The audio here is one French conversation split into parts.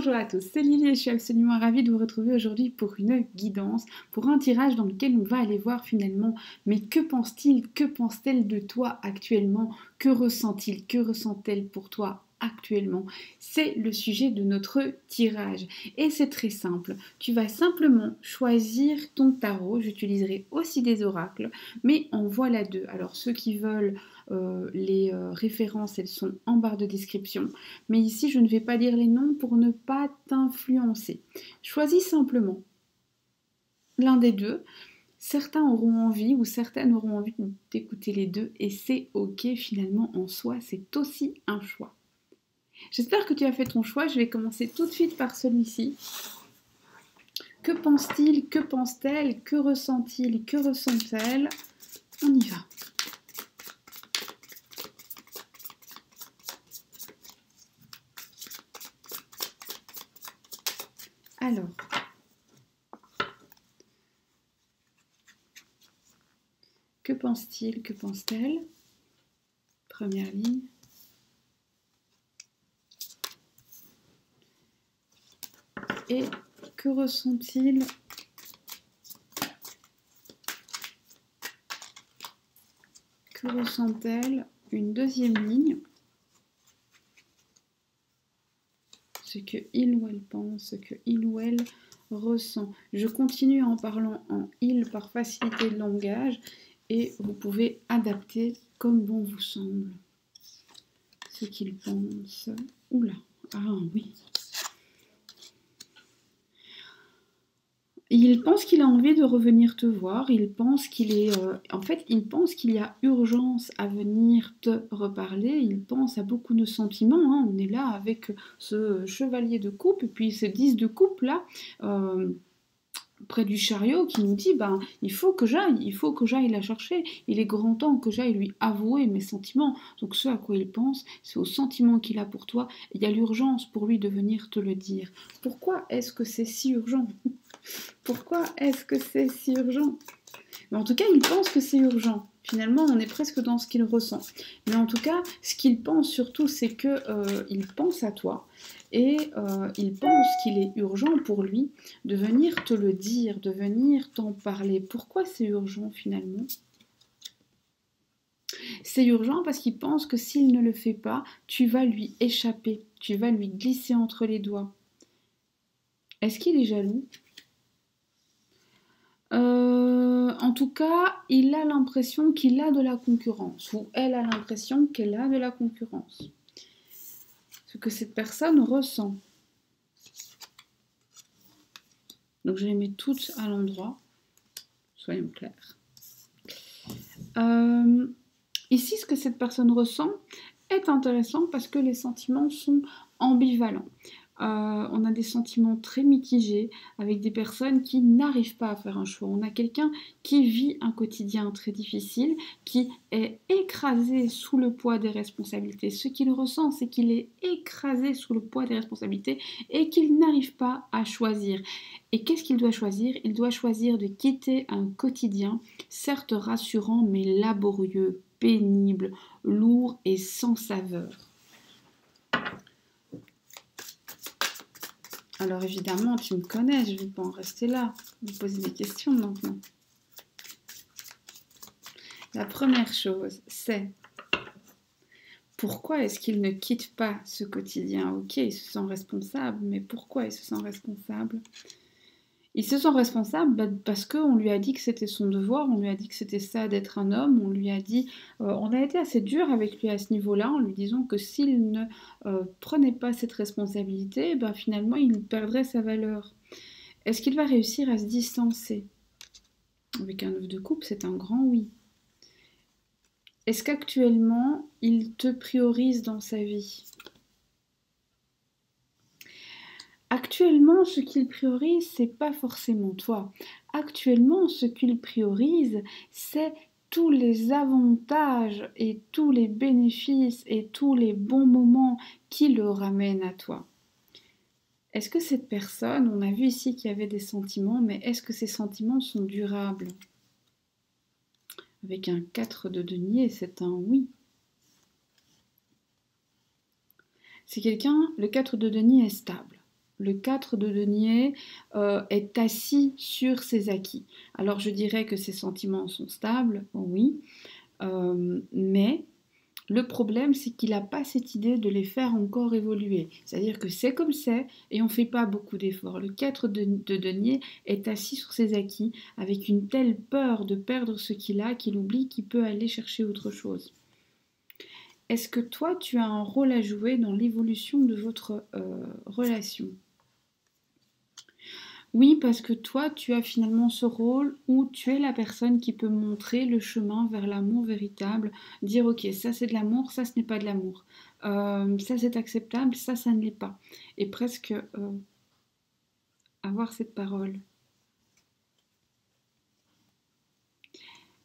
Bonjour à tous, c'est Lily et je suis absolument ravie de vous retrouver aujourd'hui pour une guidance, pour un tirage dans lequel on va aller voir finalement, mais que pense-t-il, que pense-t-elle de toi actuellement, que ressent-il, que ressent-elle pour toi actuellement? C'est le sujet de notre tirage et c'est très simple, tu vas simplement choisir ton tarot, j'utiliserai aussi des oracles, mais en voilà deux. Alors ceux qui veulent les références, elles sont en barre de description. Mais ici, je ne vais pas dire les noms pour ne pas t'influencer. Choisis simplement l'un des deux. Certains auront envie ou certaines auront envie d'écouter les deux et c'est ok finalement en soi, c'est aussi un choix. J'espère que tu as fait ton choix, je vais commencer tout de suite par celui-ci. Que pense-t-il, que pense-t-elle, que ressent-il, que ressent-elle? On y va. Alors, que pense-t-il, que pense-t-elle? Première ligne. Et que ressent-il? Que ressent-elle? Une deuxième ligne. Ce que il ou elle pense, ce que il ou elle ressent. Je continue en parlant en il par facilité de langage et vous pouvez adapter comme bon vous semble. Ce qu'il pense. Oula, ah oui. Il pense qu'il a envie de revenir te voir, il pense qu'il est... en fait, il pense qu'il y a urgence à venir te reparler, il pense à beaucoup de sentiments, hein. On est là avec ce chevalier de coupe, et puis ce 10 de coupe là, près du chariot, qui nous dit, ben, il faut que j'aille la chercher, il est grand temps que j'aille lui avouer mes sentiments. Donc ce à quoi il pense, c'est aux sentiments qu'il a pour toi, et il y a l'urgence pour lui de venir te le dire. Pourquoi est-ce que c'est si urgent ? Pourquoi est-ce que c'est si urgent? Mais en tout cas, il pense que c'est urgent. Finalement, on est presque dans ce qu'il ressent. Mais en tout cas, ce qu'il pense surtout, c'est que il pense à toi et il pense qu'il est urgent pour lui de venir te le dire, de venir t'en parler. Pourquoi c'est urgent finalement? C'est urgent parce qu'il pense que s'il ne le fait pas, tu vas lui échapper, tu vas lui glisser entre les doigts. Est-ce qu'il est jaloux? En tout cas, il a l'impression qu'il a de la concurrence, ou elle a l'impression qu'elle a de la concurrence. Ce que cette personne ressent. Donc je les mets toutes à l'endroit, soyons clairs. Ici, ce que cette personne ressent est intéressant parce que les sentiments sont ambivalents. On a des sentiments très mitigés avec des personnes qui n'arrivent pas à faire un choix. On a quelqu'un qui vit un quotidien très difficile, qui est écrasé sous le poids des responsabilités. Ce qu'il ressent, c'est qu'il est écrasé sous le poids des responsabilités et qu'il n'arrive pas à choisir. Et qu'est-ce qu'il doit choisir? Il doit choisir de quitter un quotidien, certes rassurant, mais laborieux, pénible, lourd et sans saveur. Alors évidemment, tu me connais, je ne vais pas en rester là, me poser des questions maintenant. La première chose, c'est pourquoi est-ce qu'il ne quitte pas ce quotidien? Ok, il se sent responsable, mais pourquoi il se sent responsable? Il se sent responsable parce qu'on lui a dit que c'était son devoir, on lui a dit que c'était ça d'être un homme, on lui a dit... on a été assez dur avec lui à ce niveau-là, en lui disant que s'il ne prenait pas cette responsabilité, ben finalement il perdrait sa valeur. Est-ce qu'il va réussir à se distancer? Avec un 9 de coupe, c'est un grand oui. Est-ce qu'actuellement, il te priorise dans sa vie? Actuellement, ce qu'il priorise, c'est pas forcément toi. Actuellement, ce qu'il priorise, c'est tous les avantages et tous les bénéfices et tous les bons moments qui le ramènent à toi. Est-ce que cette personne, on a vu ici qu'il y avait des sentiments, mais est-ce que ces sentiments sont durables? Avec un 4 de denier, c'est un oui. C'est quelqu'un, le 4 de denier est stable. Le 4 de denier est assis sur ses acquis. Alors je dirais que ses sentiments sont stables, oui, mais le problème c'est qu'il n'a pas cette idée de les faire encore évoluer. C'est-à-dire que c'est comme c'est et on ne fait pas beaucoup d'efforts. Le 4 de denier est assis sur ses acquis avec une telle peur de perdre ce qu'il a qu'il oublie qu'il peut aller chercher autre chose. Est-ce que toi tu as un rôle à jouer dans l'évolution de votre relation ? Oui, parce que toi, tu as finalement ce rôle où tu es la personne qui peut montrer le chemin vers l'amour véritable, dire ok, ça c'est de l'amour, ça ce n'est pas de l'amour, ça c'est acceptable, ça ne l'est pas. Et presque avoir cette parole.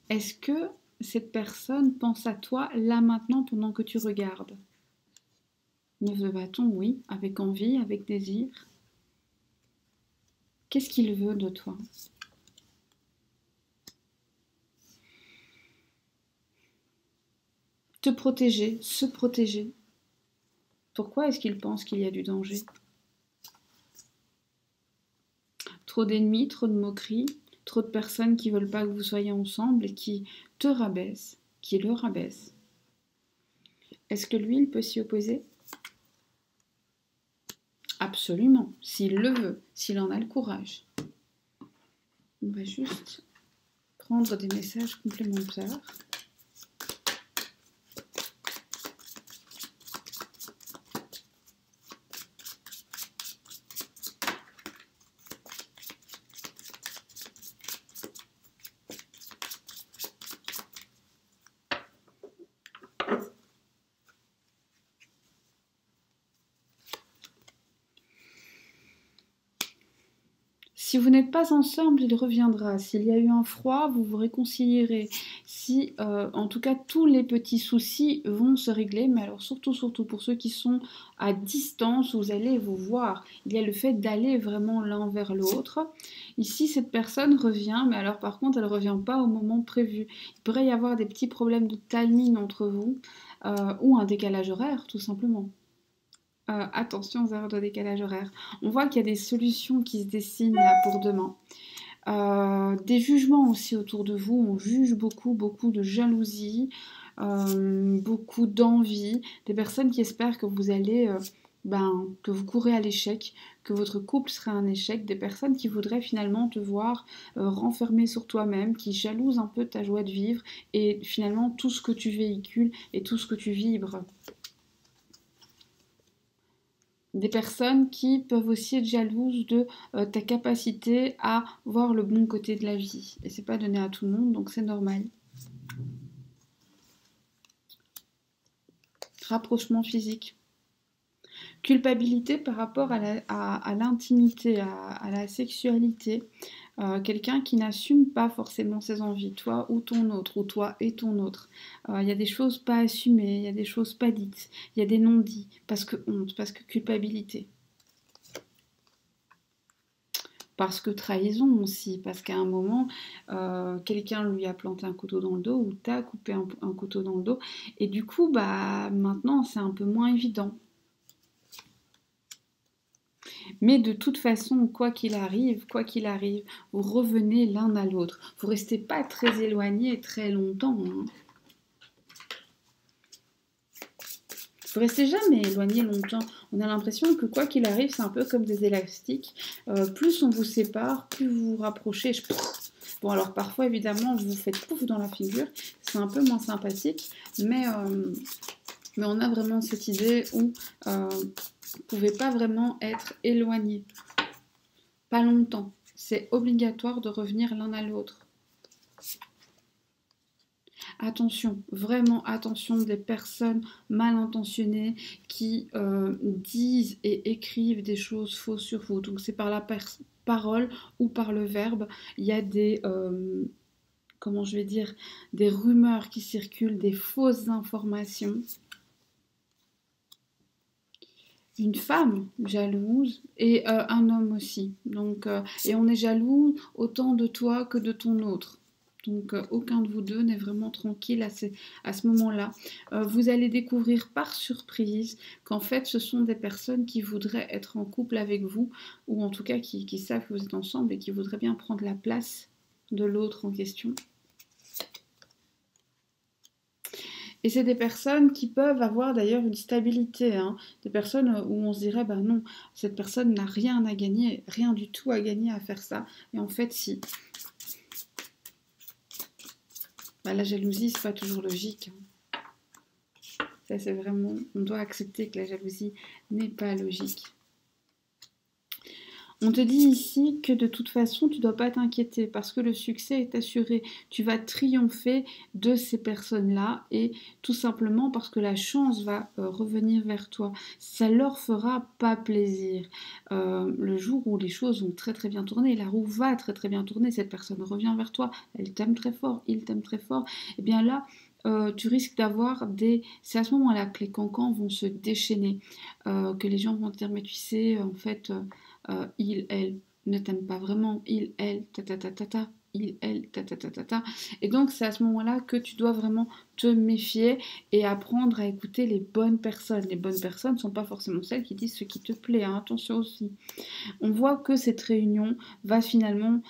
Est-ce que cette personne pense à toi là maintenant pendant que tu regardes? 9 de bâton, oui, avec envie, avec désir. Qu'est-ce qu'il veut de toi? Te protéger, se protéger. Pourquoi est-ce qu'il pense qu'il y a du danger? Trop d'ennemis, trop de moqueries, trop de personnes qui ne veulent pas que vous soyez ensemble et qui te rabaissent, qui le rabaissent. Est-ce que lui, il peut s'y opposer? Absolument, s'il le veut, s'il en a le courage. On va juste prendre des messages complémentaires. Si vous n'êtes pas ensemble, il reviendra. S'il y a eu un froid, vous vous réconcilierez. Si, en tout cas, tous les petits soucis vont se régler, mais alors surtout pour ceux qui sont à distance, vous allez vous voir. Il y a le fait d'aller vraiment l'un vers l'autre. Ici, cette personne revient, mais alors par contre, elle ne revient pas au moment prévu. Il pourrait y avoir des petits problèmes de timing entre vous, ou un décalage horaire, tout simplement. Attention aux erreurs de décalage horaire. On voit qu'il y a des solutions qui se dessinent là pour demain. Des jugements aussi autour de vous. On juge beaucoup de jalousie, beaucoup d'envie. Des personnes qui espèrent que vous allez, que vous courez à l'échec, que votre couple sera un échec. Des personnes qui voudraient finalement te voir renfermé sur toi-même, qui jalousent un peu ta joie de vivre et finalement tout ce que tu véhicules et tout ce que tu vibres. Des personnes qui peuvent aussi être jalouses de ta capacité à voir le bon côté de la vie. Et c'est pas donné à tout le monde, donc c'est normal. Rapprochement physique. Culpabilité par rapport à l'intimité, à la sexualité. Quelqu'un qui n'assume pas forcément ses envies, toi ou ton autre, ou toi et ton autre. Il y a des choses pas assumées, il y a des choses pas dites, il y a des non-dits, parce que honte, parce que culpabilité. Parce que trahison aussi, parce qu'à un moment, quelqu'un lui a planté un couteau dans le dos ou t'as coupé un couteau dans le dos, et du coup, maintenant, c'est un peu moins évident. Mais de toute façon, quoi qu'il arrive, vous revenez l'un à l'autre. Vous restez pas très éloignés très longtemps. Hein. Vous restez jamais éloignés longtemps. On a l'impression que quoi qu'il arrive, c'est un peu comme des élastiques. Plus on vous sépare, plus vous vous rapprochez. Bon, alors parfois, évidemment, vous vous faites pouf dans la figure. C'est un peu moins sympathique. Mais on a vraiment cette idée où vous ne pouvez pas vraiment être éloignés. Pas longtemps. C'est obligatoire de revenir l'un à l'autre. Attention, vraiment attention des personnes mal intentionnées qui disent et écrivent des choses fausses sur vous. Donc c'est par la parole ou par le verbe. Il y a des, des rumeurs qui circulent, des fausses informations. Une femme jalouse et un homme aussi. Donc, et on est jaloux autant de toi que de ton autre. Donc, aucun de vous deux n'est vraiment tranquille à ce moment-là. Vous allez découvrir par surprise qu'en fait, ce sont des personnes qui voudraient être en couple avec vous, ou en tout cas qui savent que vous êtes ensemble et qui voudraient bien prendre la place de l'autre en question. Et c'est des personnes qui peuvent avoir d'ailleurs une stabilité, hein. Des personnes où on se dirait, ben non, cette personne n'a rien à gagner, rien du tout à gagner à faire ça. Et en fait, si. Bah, la jalousie, c'est pas toujours logique, hein. Ça, c'est vraiment, on doit accepter que la jalousie n'est pas logique. On te dit ici que de toute façon, tu ne dois pas t'inquiéter parce que le succès est assuré. Tu vas triompher de ces personnes-là et tout simplement parce que la chance va revenir vers toi. Ça leur fera pas plaisir. Le jour où les choses vont très très bien tourner, la roue va très très bien tourner, cette personne revient vers toi, elle t'aime très fort, il t'aime très fort, et bien là, tu risques d'avoir des... C'est à ce moment-là que les cancans vont se déchaîner, que les gens vont te dire, mais tu sais, en fait... il, elle ne t'aime pas vraiment, il, elle, ta ta ta ta ta, il, elle, ta ta ta ta ta. Et donc c'est à ce moment-là que tu dois vraiment te méfier et apprendre à écouter les bonnes personnes. Les bonnes personnes ne sont pas forcément celles qui disent ce qui te plaît, hein, attention aussi. On voit que cette réunion va finalement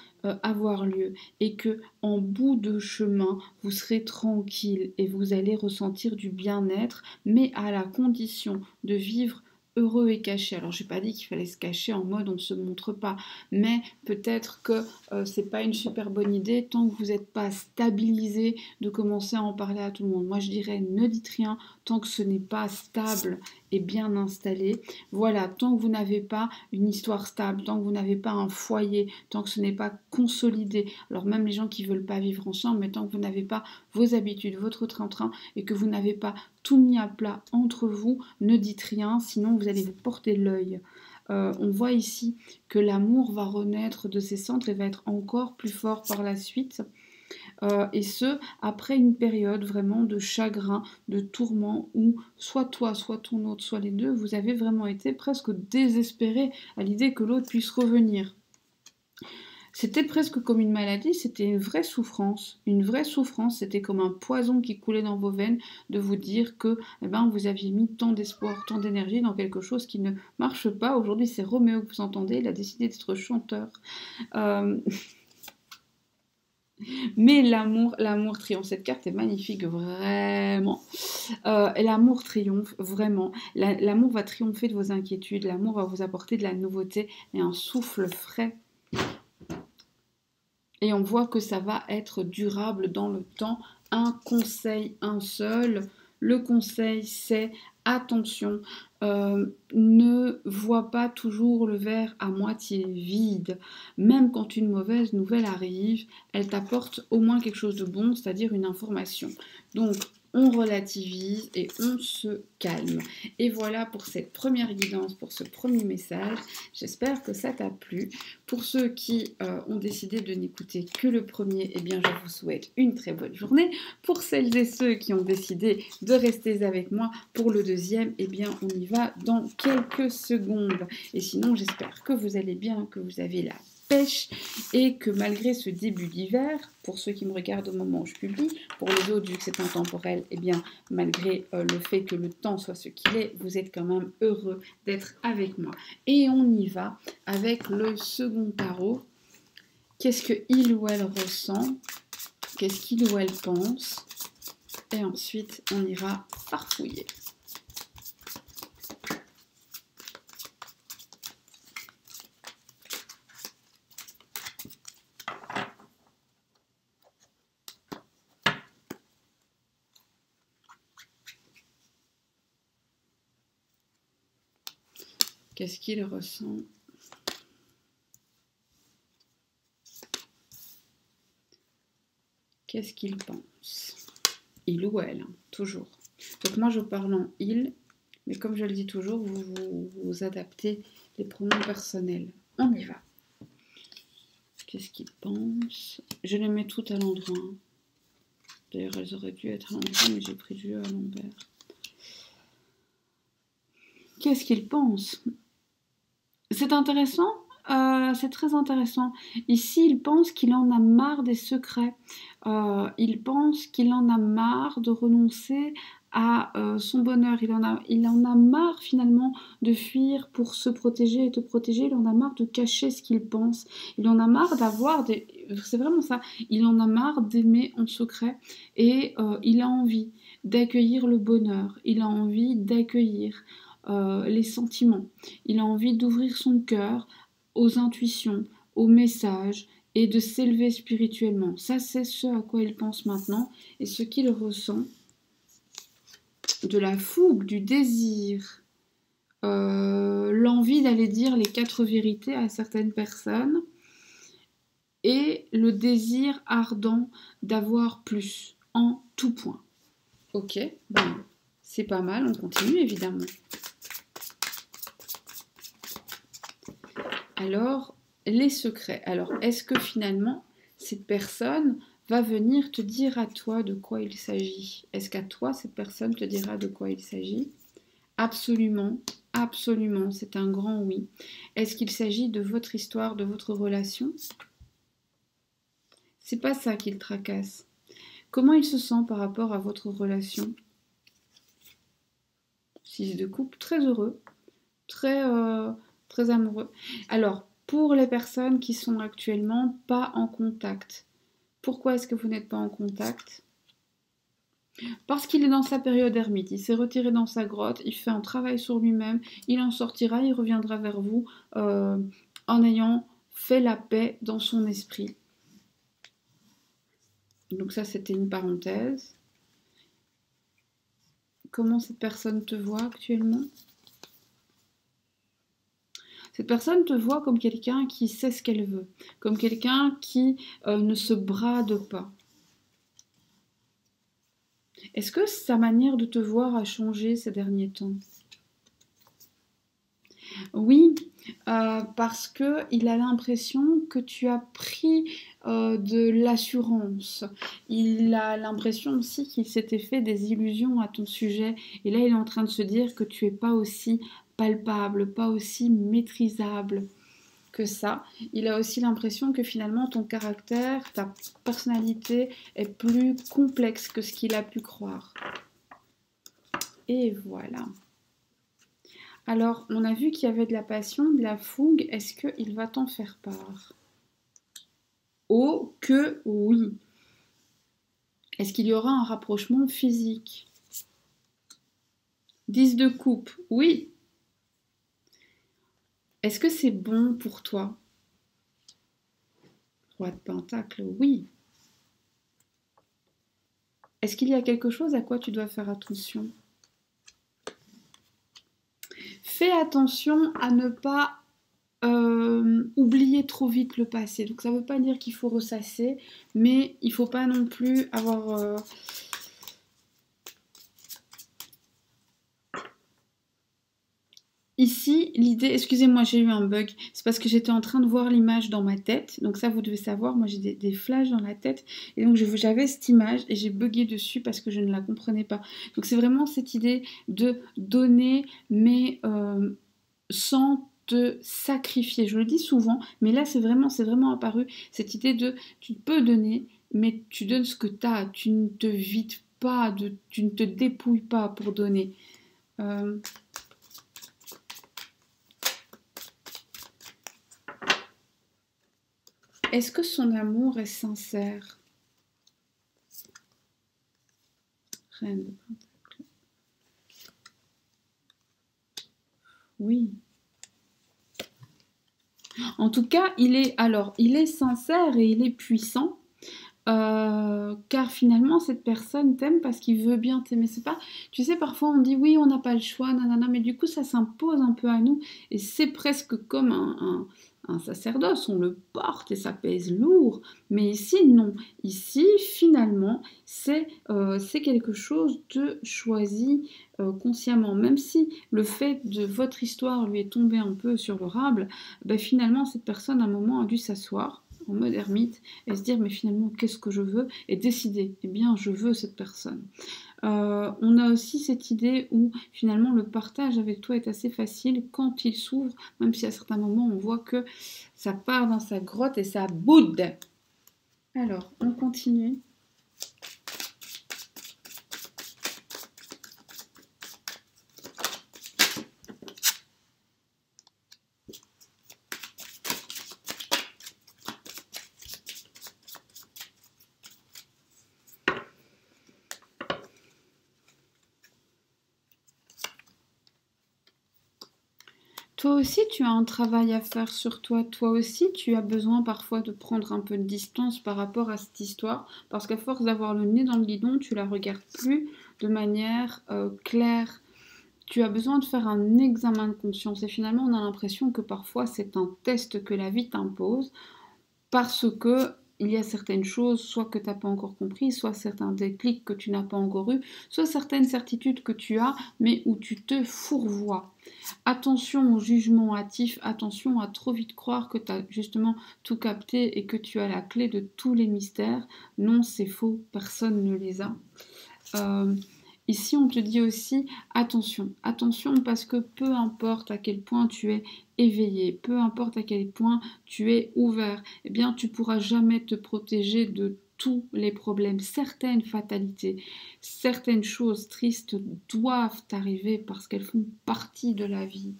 avoir lieu et que en bout de chemin, vous serez tranquille et vous allez ressentir du bien-être, mais à la condition de vivre heureux et caché. Alors, j'ai pas dit qu'il fallait se cacher en mode on se montre pas, mais peut-être que c'est pas une super bonne idée tant que vous n'êtes pas stabilisé de commencer à en parler à tout le monde. Moi, je dirais ne dites rien tant que ce n'est pas stable et bien installé. Voilà, tant que vous n'avez pas une histoire stable, tant que vous n'avez pas un foyer, tant que ce n'est pas consolidé. Alors même les gens qui veulent pas vivre ensemble, mais tant que vous n'avez pas vos habitudes, votre train-train et que vous n'avez pas tout mis à plat entre vous, ne dites rien, sinon vous allez vous porter l'œil. On voit ici que l'amour va renaître de ses cendres et va être encore plus fort par la suite. Et ce, après une période vraiment de chagrin, de tourment, où soit toi, soit ton autre, soit les deux, vous avez vraiment été presque désespérés à l'idée que l'autre puisse revenir. C'était presque comme une maladie, c'était une vraie souffrance. Une vraie souffrance, c'était comme un poison qui coulait dans vos veines de vous dire que eh ben, vous aviez mis tant d'espoir, tant d'énergie dans quelque chose qui ne marche pas. Aujourd'hui, c'est Roméo que vous entendez, il a décidé d'être chanteur. Mais l'amour triomphe. Cette carte est magnifique, vraiment. Et l'amour triomphe, vraiment. L'amour va triompher de vos inquiétudes. L'amour va vous apporter de la nouveauté et un souffle frais. Et on voit que ça va être durable dans le temps. Un conseil, un seul. Le conseil, c'est attention, ne vois pas toujours le verre à moitié vide. Même quand une mauvaise nouvelle arrive, elle t'apporte au moins quelque chose de bon, c'est-à-dire une information. Donc, on relativise et on se calme. Et voilà pour cette première guidance, pour ce premier message. J'espère que ça t'a plu. Pour ceux qui ont décidé de n'écouter que le premier, eh bien, je vous souhaite une très bonne journée. Pour celles et ceux qui ont décidé de rester avec moi pour le deuxième, eh bien, on y va dans quelques secondes. Et sinon, j'espère que vous allez bien, que vous avez la pêche et que malgré ce début d'hiver, pour ceux qui me regardent au moment où je publie, pour les autres, vu que c'est intemporel, eh bien, malgré le fait que le temps soit ce qu'il est, vous êtes quand même heureux d'être avec moi. Et on y va avec le second tarot. Qu'est-ce qu'il ou elle ressent? Qu'est-ce qu'il ou elle pense? Et ensuite, on ira farfouiller. Qu'est-ce qu'il ressent? Qu'est-ce qu'il pense? Il ou elle, hein, toujours. Donc moi je parle en il, mais comme je le dis toujours, vous adaptez les pronoms personnels. On y va. Qu'est-ce qu'il pense? Je les mets toutes à l'endroit. Hein. D'ailleurs elles auraient dû être à l'endroit, mais j'ai pris du jeu à l'envers. Qu'est-ce qu'il pense? C'est intéressant c'est très intéressant. Ici, il pense qu'il en a marre des secrets. Il pense qu'il en a marre de renoncer à son bonheur. Il en a marre finalement de fuir pour se protéger et te protéger. Il en a marre de cacher ce qu'il pense. Il en a marre d'avoir des... C'est vraiment ça. Il en a marre d'aimer en secret et il a envie d'accueillir le bonheur. Il a envie d'accueillir les sentiments. Il a envie d'ouvrir son cœur aux intuitions, aux messages et de s'élever spirituellement. Ça, c'est ce à quoi il pense maintenant et ce qu'il ressent. De la fougue, du désir, l'envie d'aller dire les 4 vérités à certaines personnes et le désir ardent d'avoir plus en tout point. Ok, bon, c'est pas mal, on continue évidemment. Alors, les secrets. Alors, est-ce que finalement, cette personne va venir te dire à toi de quoi il s'agit? Est-ce qu'à toi, cette personne te dira de quoi il s'agit? Absolument, absolument, c'est un grand oui. Est-ce qu'il s'agit de votre histoire, de votre relation? C'est pas ça qui le tracasse. Comment il se sent par rapport à votre relation? 6 de coupe, très heureux, très amoureux. Alors, pour les personnes qui sont actuellement pas en contact, pourquoi est-ce que vous n'êtes pas en contact? Parce qu'il est dans sa période ermite, il s'est retiré dans sa grotte, il fait un travail sur lui-même, il en sortira, il reviendra vers vous en ayant fait la paix dans son esprit. Donc ça, c'était une parenthèse. Comment cette personne te voit actuellement? Cette personne te voit comme quelqu'un qui sait ce qu'elle veut, comme quelqu'un qui ne se brade pas. Est-ce que sa manière de te voir a changé ces derniers temps? Oui, parce qu'il a l'impression que tu as pris de l'assurance. Il a l'impression aussi qu'il s'était fait des illusions à ton sujet. Et là, il est en train de se dire que tu n'es pas aussi palpable, pas aussi maîtrisable que ça. Il a aussi l'impression que finalement ton caractère, ta personnalité est plus complexe que ce qu'il a pu croire. Et voilà. Alors, on a vu qu'il y avait de la passion, de la fougue. Est-ce qu'il va t'en faire part? Oh, que oui. Est-ce qu'il y aura un rapprochement physique? 10 de coupe, oui. Est-ce que c'est bon pour toi? Roi de pentacle, oui. Est-ce qu'il y a quelque chose à quoi tu dois faire attention? Fais attention à ne pas oublier trop vite le passé. Donc ça ne veut pas dire qu'il faut ressasser, mais il ne faut pas non plus avoir... Ici, l'idée... Excusez-moi, j'ai eu un bug. C'est parce que j'étais en train de voir l'image dans ma tête. Donc ça, vous devez savoir, moi j'ai des flashs dans la tête. Et donc j'avais cette image et j'ai bugué dessus parce que je ne la comprenais pas. Donc c'est vraiment cette idée de donner, mais sans te sacrifier. Je le dis souvent, mais là c'est vraiment apparu. Cette idée de tu peux donner, mais tu donnes ce que tu as. Tu ne te vides pas, tu ne te dépouilles pas pour donner. Est-ce que son amour est sincère? Reine de Pentacle. Oui. En tout cas, il est sincère et il est puissant. Car finalement cette personne t'aime parce qu'il veut bien t'aimer. C'est pas, tu sais, parfois on dit oui, on n'a pas le choix, nanana, mais du coup ça s'impose un peu à nous et c'est presque comme un sacerdoce, on le porte et ça pèse lourd. Mais ici non, ici finalement c'est quelque chose de choisi consciemment, même si le fait de votre histoire lui est tombé un peu sur le rable, ben, finalement cette personne à un moment a dû s'asseoir en mode ermite et se dire mais finalement qu'est-ce que je veux et décider, eh bien je veux cette personne. On a aussi cette idée où finalement le partage avec toi est assez facile quand il s'ouvre, même si à certains moments on voit que ça part dans sa grotte et ça boude. Alors, on continue. Toi aussi, tu as un travail à faire sur toi. Toi aussi, tu as besoin parfois de prendre un peu de distance par rapport à cette histoire, parce qu'à force d'avoir le nez dans le guidon, tu la regardes plus de manière claire. Tu as besoin de faire un examen de conscience et finalement, on a l'impression que parfois c'est un test que la vie t'impose parce que il y a certaines choses, soit que tu n'as pas encore compris, soit certains déclics que tu n'as pas encore eu, soit certaines certitudes que tu as, mais où tu te fourvoies. Attention au jugement hâtif, attention à trop vite croire que tu as justement tout capté et que tu as la clé de tous les mystères. Non, c'est faux, personne ne les a. Euh, Ici, on te dit aussi attention, attention parce que peu importe à quel point tu es éveillé, peu importe à quel point tu es ouvert, eh bien, tu pourras jamais te protéger de tous les problèmes. Certaines fatalités, certaines choses tristes doivent arriver parce qu'elles font partie de la vie.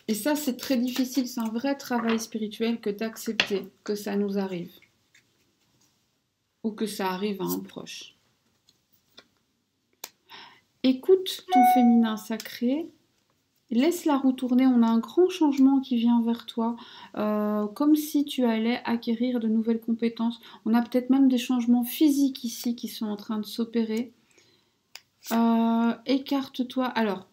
Et ça, c'est très difficile, c'est un vrai travail spirituel que d'accepter que ça nous arrive ou que ça arrive à un proche. Écoute ton féminin sacré, laisse la roue tourner, on a un grand changement qui vient vers toi, comme si tu allais acquérir de nouvelles compétences. On a peut-être même des changements physiques ici qui sont en train de s'opérer. Écarte-toi. Alors,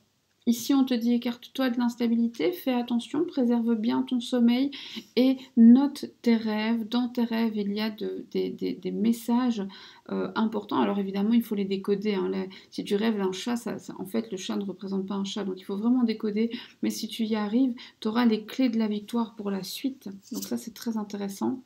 ici, on te dit écarte-toi de l'instabilité, fais attention, préserve bien ton sommeil et note tes rêves. Dans tes rêves, il y a des messages importants. Alors, évidemment, il faut les décoder. Hein. Si tu rêves d'un chat, en fait, le chat ne représente pas un chat, donc il faut vraiment décoder. Mais si tu y arrives, tu auras les clés de la victoire pour la suite. Donc ça, c'est très intéressant.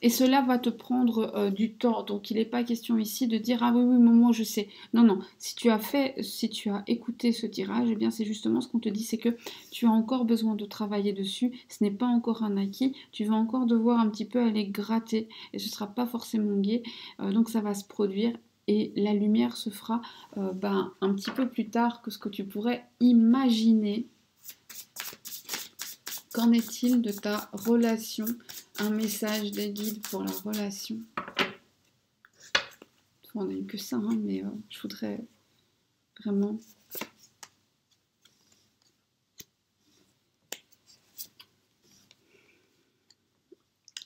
Et cela va te prendre du temps. Donc il n'est pas question ici de dire ah oui oui moi je sais. Non non. Si tu as écouté ce tirage, eh bien c'est justement ce qu'on te dit, c'est que tu as encore besoin de travailler dessus. Ce n'est pas encore un acquis. Tu vas encore devoir un petit peu aller gratter et ce sera pas forcément gai. Donc ça va se produire. Et la lumière se fera un petit peu plus tard que ce que tu pourrais imaginer. Qu'en est-il de ta relation? Un message des guides pour la relation. On n'a eu que ça, hein, mais je voudrais vraiment...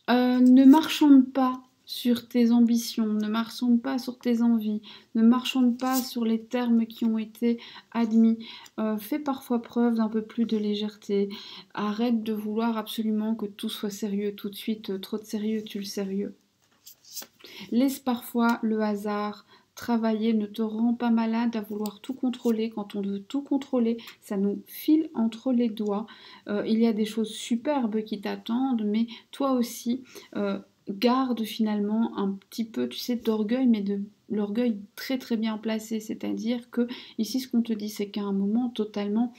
Ne marchande pas sur tes ambitions, ne marchande pas sur tes envies, ne marchande pas sur les termes qui ont été admis. Fais parfois preuve d'un peu plus de légèreté. Arrête de vouloir absolument que tout soit sérieux tout de suite. Trop de sérieux, tu le sérieux. Laisse parfois le hasard travailler, ne te rends pas malade à vouloir tout contrôler. Quand on veut tout contrôler, ça nous file entre les doigts. Il y a des choses superbes qui t'attendent, mais toi aussi, garde finalement un petit peu, tu sais, d'orgueil, mais de l'orgueil très très bien placé. C'est-à-dire que ici, ce qu'on te dit, c'est qu'à un moment totalement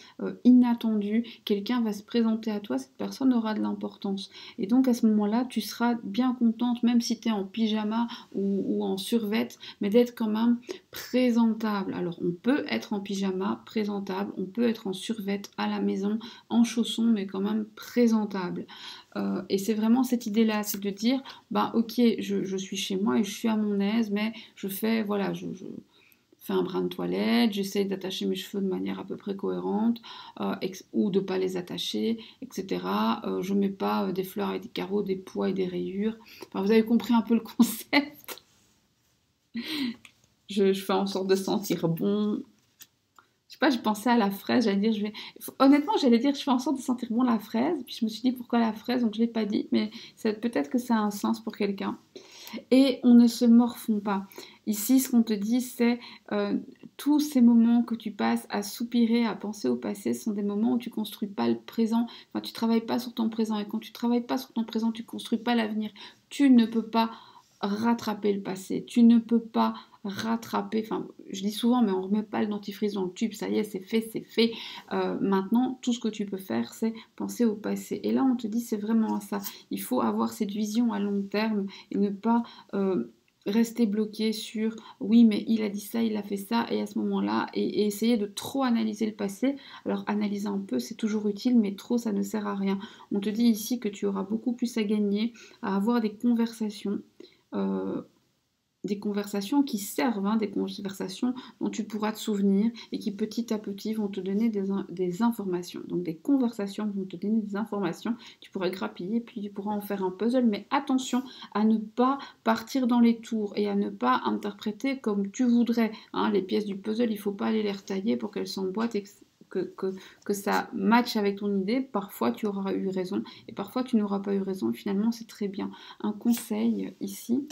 inattendu, quelqu'un va se présenter à toi, cette personne aura de l'importance. Et donc à ce moment-là, tu seras bien contente, même si tu es en pyjama ou en survêt, mais d'être quand même présentable. Alors on peut être en pyjama, présentable, on peut être en survêt à la maison, en chaussons, mais quand même présentable. Et c'est vraiment cette idée-là, c'est de dire, bah ok, je suis chez moi et je suis à mon aise, mais je fais, voilà, je fais un brin de toilette, j'essaye d'attacher mes cheveux de manière à peu près cohérente, ou de ne pas les attacher, etc. Je ne mets pas des fleurs avec des carreaux, des pois et des rayures. Enfin, vous avez compris un peu le concept. Je fais en sorte de sentir bon. Je sais pas, je pensais à la fraise, j'allais dire, honnêtement, j'allais dire, je fais en sorte de sentir bon la fraise, puis je me suis dit pourquoi la fraise, donc je l'ai pas dit, mais peut-être que ça a un sens pour quelqu'un. et on ne se morfond pas. Ici, ce qu'on te dit, c'est tous ces moments que tu passes à soupirer, à penser au passé, sont des moments où tu ne construis pas le présent, enfin tu ne travailles pas sur ton présent, et quand tu ne travailles pas sur ton présent, tu ne construis pas l'avenir. Tu ne peux pas rattraper le passé, tu ne peux pas rattraper, enfin je dis souvent, mais on ne remet pas le dentifrice dans le tube, ça y est, c'est fait, c'est fait. Maintenant, tout ce que tu peux faire, c'est penser au passé. Et là, on te dit, c'est vraiment ça. Il faut avoir cette vision à long terme et ne pas rester bloqué sur oui, mais il a dit ça, il a fait ça, et à ce moment-là, et essayer de trop analyser le passé. Alors, analyser un peu, c'est toujours utile, mais trop, ça ne sert à rien. On te dit ici que tu auras beaucoup plus à gagner à avoir euh, des conversations qui servent, hein, des conversations dont tu pourras te souvenir et qui petit à petit vont te donner des informations. Donc des conversations vont te donner des informations, tu pourras grappiller, puis tu pourras en faire un puzzle, mais attention à ne pas partir dans les tours et à ne pas interpréter comme tu voudrais. Hein, les pièces du puzzle, il ne faut pas aller les retailler pour qu'elles s'emboîtent et que ça matche avec ton idée. Parfois tu auras eu raison et parfois tu n'auras pas eu raison. Finalement, c'est très bien. Un conseil ici,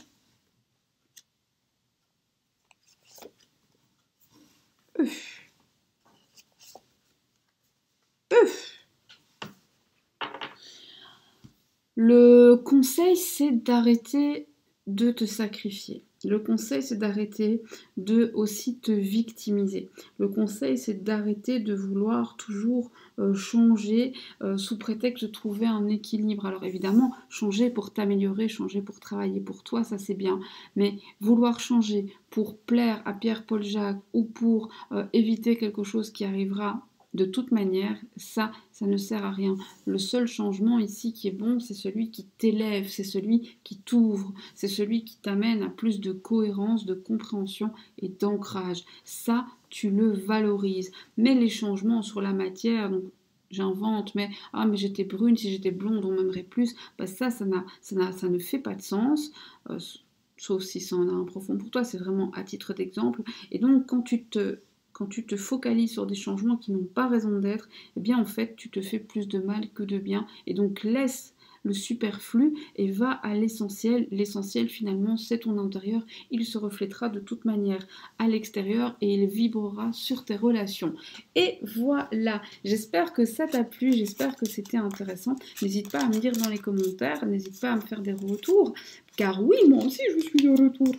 le conseil, c'est d'arrêter de te sacrifier. Le conseil, c'est d'arrêter de aussi te victimiser. Le conseil, c'est d'arrêter de vouloir toujours changer sous prétexte de trouver un équilibre. Alors évidemment, changer pour t'améliorer, changer pour travailler pour toi, ça c'est bien. Mais vouloir changer pour plaire à Pierre-Paul Jacques ou pour éviter quelque chose qui arrivera de toute manière, ça ne sert à rien. Le seul changement ici qui est bon, c'est celui qui t'élève, c'est celui qui t'ouvre, c'est celui qui t'amène à plus de cohérence, de compréhension et d'ancrage. Ça, tu le valorises. Mais les changements sur la matière, donc j'invente, mais ah mais j'étais brune, si j'étais blonde, on m'aimerait plus, bah ça ne fait pas de sens. Sauf si ça en a un profond pour toi, c'est vraiment à titre d'exemple. Et donc quand tu te focalises sur des changements qui n'ont pas raison d'être, eh bien en fait tu te fais plus de mal que de bien. Et donc laisse le superflu et va à l'essentiel. L'essentiel finalement c'est ton intérieur, il se reflètera de toute manière à l'extérieur et il vibrera sur tes relations. Et voilà, j'espère que ça t'a plu, j'espère que c'était intéressant. N'hésite pas à me dire dans les commentaires, n'hésite pas à me faire des retours, car oui, moi aussi je suis de retour.